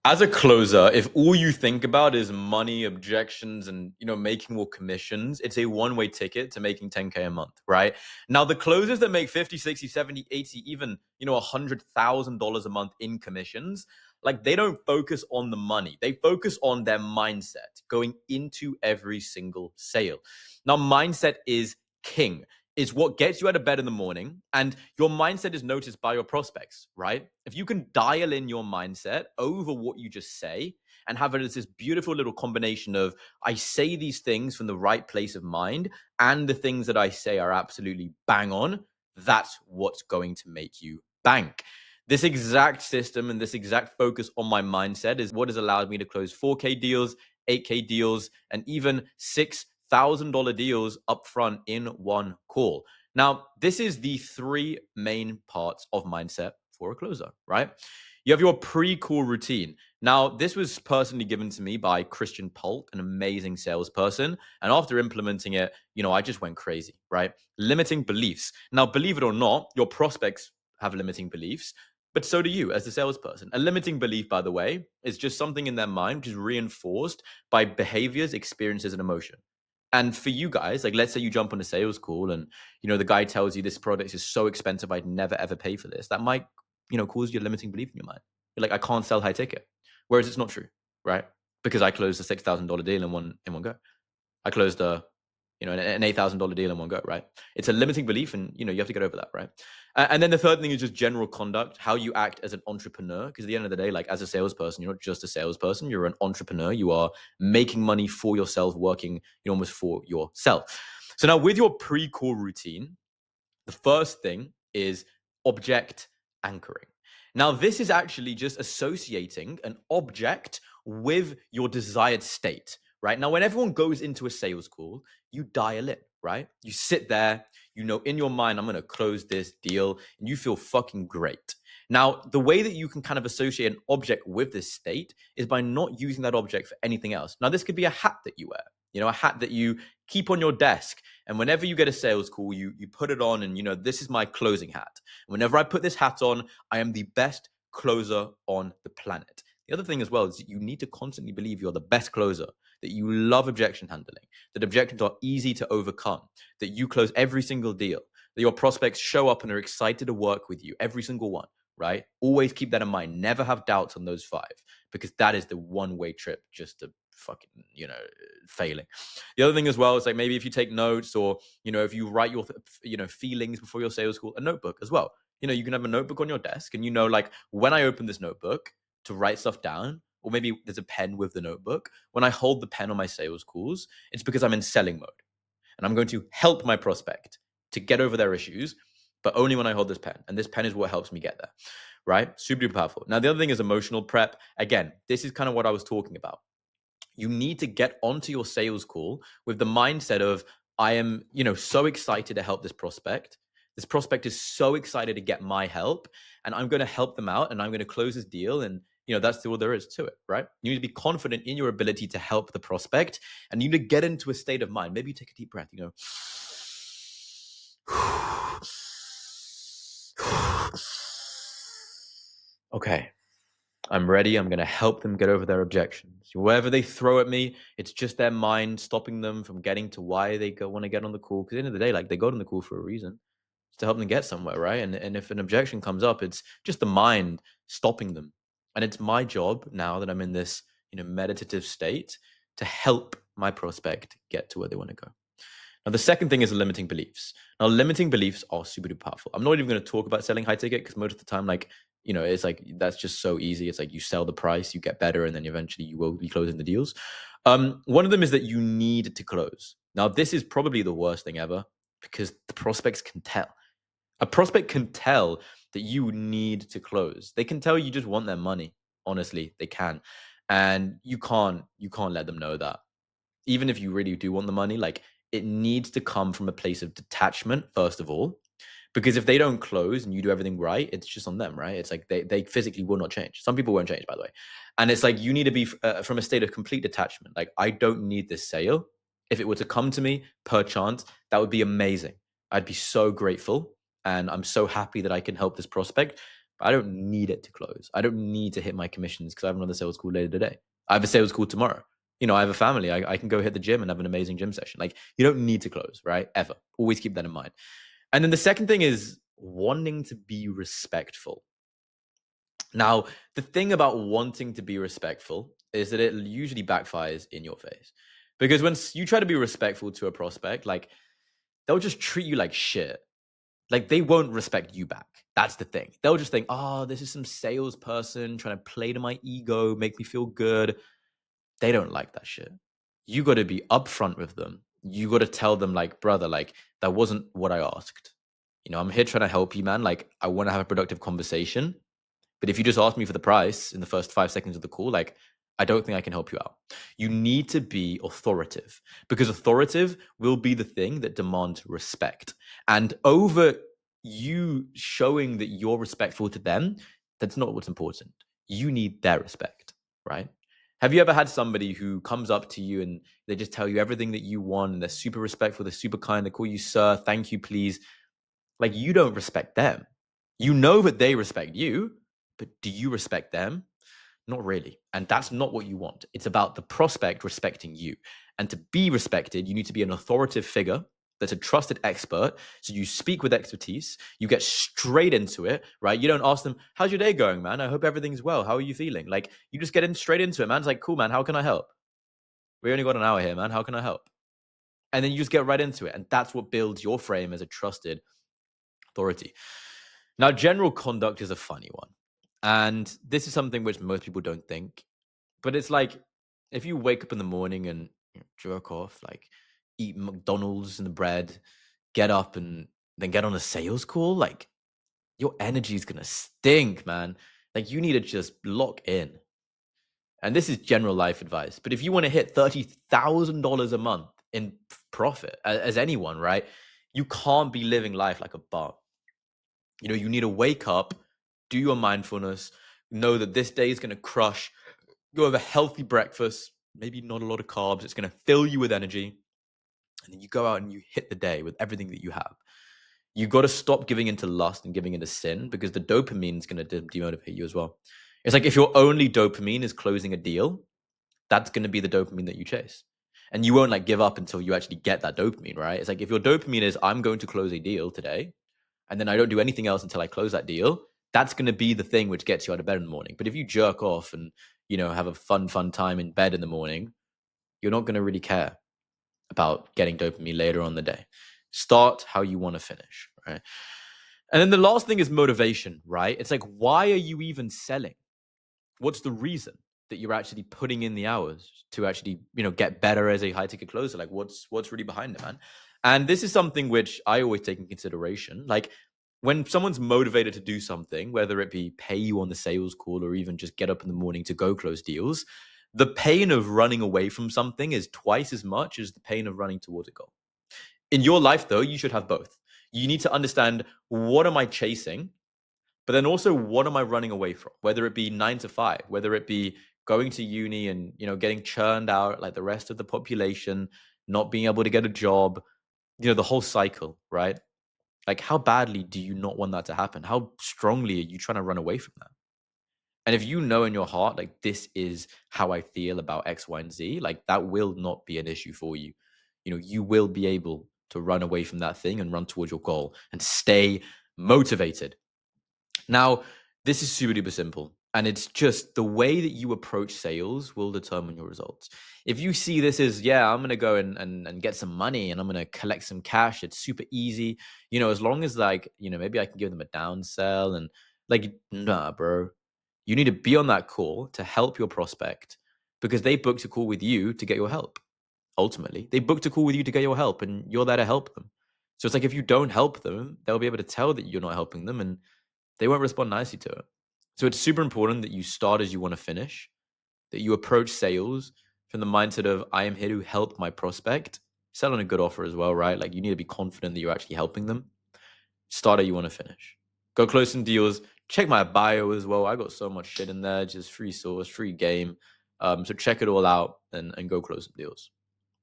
As a closer, if all you think about is money, objections, and making more commissions, it's a one-way ticket to making 10K a month, right? Now, the closers that make 50, 60, 70, 80, even $100,000 a month in commissions, like they don't focus on the money. They focus on their mindset going into every single sale. Now, mindset is king. Is what gets you out of bed in the morning, and your mindset is noticed by your prospects, right? If you can dial in your mindset over what you just say and have it as this beautiful little combination of I say these things from the right place of mind and the things that I say are absolutely bang on, that's what's going to make you bank. This exact system and this exact focus on my mindset is what has allowed me to close 4K deals, 8K deals, and even $6,000 deals upfront in one call. Now, this is the three main parts of mindset for a closer, right? You have your pre-call routine. Now, this was personally given to me by Christian Polk, an amazing salesperson. And after implementing it, I just went crazy, right? Limiting beliefs. Now, believe it or not, your prospects have limiting beliefs, but so do you as a salesperson. A limiting belief, by the way, is just something in their mind which is reinforced by behaviors, experiences, and emotion. And for you guys, like let's say you jump on a sales call and the guy tells you this product is so expensive, I'd never ever pay for this. That might, cause you a limiting belief in your mind. You're like, I can't sell high ticket. Whereas it's not true, right? Because I closed a $6,000 deal in one go. I closed an $8,000 deal in one go, right? It's a limiting belief, and you have to get over that, right? And then the third thing is just general conduct, how you act as an entrepreneur. Because at the end of the day, like as a salesperson, you're not just a salesperson; you're an entrepreneur. You are making money for yourself, working almost for yourself. So now, with your pre-call routine, the first thing is object anchoring. Now, this is actually just associating an object with your desired state, right? Now, when everyone goes into a sales call, you dial in, right? You sit there, in your mind, I'm going to close this deal, and you feel fucking great. Now, the way that you can kind of associate an object with this state is by not using that object for anything else. Now, this could be a hat that you wear, a hat that you keep on your desk. And whenever you get a sales call, you put it on and, this is my closing hat. And whenever I put this hat on, I am the best closer on the planet. The other thing as well is that you need to constantly believe you're the best closer, that you love objection handling, that objections are easy to overcome, that you close every single deal, that your prospects show up and are excited to work with you, every single one, right? Always keep that in mind. Never have doubts on those five, because that is the one-way trip just to fucking, failing. The other thing as well is like maybe if you take notes, or, if you write your, feelings before your sales call, a notebook as well. You can have a notebook on your desk, and like when I open this notebook to write stuff down, or maybe there's a pen with the notebook. When I hold the pen on my sales calls, it's because I'm in selling mode and I'm going to help my prospect to get over their issues, but only when I hold this pen. And this pen is what helps me get there, right? Super powerful. Now, the other thing is emotional prep. Again, this is kind of what I was talking about. You need to get onto your sales call with the mindset of, I am, so excited to help this prospect. This prospect is so excited to get my help, and I'm going to help them out, and I'm going to close this deal. And, that's all there is to it, right? You need to be confident in your ability to help the prospect, and you need to get into a state of mind. Maybe you take a deep breath, okay, I'm ready. I'm going to help them get over their objections. Wherever they throw at me, it's just their mind stopping them from getting to why they want to get on the call. Because at the end of the day, like they got on the call for a reason. It's to help them get somewhere, right? And if an objection comes up, it's just the mind stopping them. And it's my job now that I'm in this, meditative state to help my prospect get to where they want to go. Now, the second thing is limiting beliefs. Now, limiting beliefs are super duper powerful. I'm not even going to talk about selling high ticket, because most of the time, like, it's like that's just so easy. It's like you sell the price, you get better, and then eventually you will be closing the deals. One of them is that you need to close. Now, this is probably the worst thing ever, because the prospects can tell. A prospect can tell that you need to close. They can tell you just want their money. Honestly, they can. And you can't let them know that. Even if you really do want the money, like it needs to come from a place of detachment, first of all, because if they don't close and you do everything right, it's just on them, right? It's like they physically will not change. Some people won't change, by the way. And it's like you need to be from a state of complete detachment. Like, I don't need this sale. If it were to come to me per chance, that would be amazing. I'd be so grateful. And I'm so happy that I can help this prospect. I don't need it to close. I don't need to hit my commissions because I have another sales call later today. I have a sales call tomorrow. I have a family. I can go hit the gym and have an amazing gym session. Like, you don't need to close, right? Ever. Always keep that in mind. And then the second thing is wanting to be respectful. Now, the thing about wanting to be respectful is that it usually backfires in your face. Because when you try to be respectful to a prospect, like, they'll just treat you like shit. Like, they won't respect you back. That's the thing. They'll just think, oh, this is some salesperson trying to play to my ego, make me feel good. They don't like that shit. You got to be upfront with them. You got to tell them, like, brother, like, that wasn't what I asked. I'm here trying to help you, man. Like, I want to have a productive conversation. But if you just ask me for the price in the first 5 seconds of the call, like, I don't think I can help you out. You need to be authoritative, because authoritative will be the thing that demands respect. And over you showing that you're respectful to them, that's not what's important. You need their respect, right? Have you ever had somebody who comes up to you and they just tell you everything that you want, and they're super respectful, they're super kind, they call you sir, thank you, please? Like, you don't respect them. You know that they respect you, but do you respect them? Not really. And that's not what you want. It's about the prospect respecting you. And to be respected, you need to be an authoritative figure that's a trusted expert. So you speak with expertise, you get straight into it, right? You don't ask them, how's your day going, man? I hope everything's well. How are you feeling? Like, you just get in straight into it, man. It's like, cool, man. How can I help? We only got an hour here, man. How can I help? And then you just get right into it. And that's what builds your frame as a trusted authority. Now, general conduct is a funny one. And this is something which most people don't think. But it's like, if you wake up in the morning and jerk off, like, eat McDonald's and the bread, get up and then get on a sales call, like, your energy is going to stink, man. Like, you need to just lock in. And this is general life advice. But if you want to hit $30,000 a month in profit, as anyone, right, you can't be living life like a bum. You need to wake up, do your mindfulness, know that this day is going to crush. Go have a healthy breakfast, maybe not a lot of carbs. It's going to fill you with energy. And then you go out and you hit the day with everything that you have. You got to stop giving into lust and giving into sin, because the dopamine is going to demotivate you as well. It's like, if your only dopamine is closing a deal, that's going to be the dopamine that you chase. And you won't, like, give up until you actually get that dopamine, right? It's like, if your dopamine is, I'm going to close a deal today, and then I don't do anything else until I close that deal, that's going to be the thing which gets you out of bed in the morning. But if you jerk off and, have a fun time in bed in the morning, you're not going to really care about getting dopamine later on in the day. Start how you want to finish, right? And then the last thing is motivation, right? It's like, why are you even selling? What's the reason that you're actually putting in the hours to actually, get better as a high ticket closer? Like, what's really behind it, man? And this is something which I always take in consideration. Like, when someone's motivated to do something, whether it be pay you on the sales call or even just get up in the morning to go close deals, the pain of running away from something is twice as much as the pain of running towards a goal. In your life, though, you should have both. You need to understand, what am I chasing? But then also, what am I running away from? Whether it be 9 to 5, whether it be going to uni and, getting churned out like the rest of the population, not being able to get a job, the whole cycle, right? Like, how badly do you not want that to happen? How strongly are you trying to run away from that? And if you know in your heart, like, this is how I feel about X, Y, and Z, like, that will not be an issue for you. You will be able to run away from that thing and run towards your goal and stay motivated. Now, this is super duper simple. And it's just the way that you approach sales will determine your results. If you see this as, yeah, I'm going to go and get some money and I'm going to collect some cash, it's super easy. As long as, like, maybe I can give them a downsell, and, like, nah, bro. You need to be on that call to help your prospect, because they booked a call with you to get your help. Ultimately, they booked a call with you to get your help, and you're there to help them. So it's like, if you don't help them, they'll be able to tell that you're not helping them, and they won't respond nicely to it. So it's super important that you start as you want to finish, that you approach sales from the mindset of, I am here to help my prospect. Sell on a good offer as well, right? Like, you need to be confident that you're actually helping them. Start how you want to finish. Go close some deals. Check my bio as well. I got so much shit in there, just free source, free game. So check it all out and go close some deals.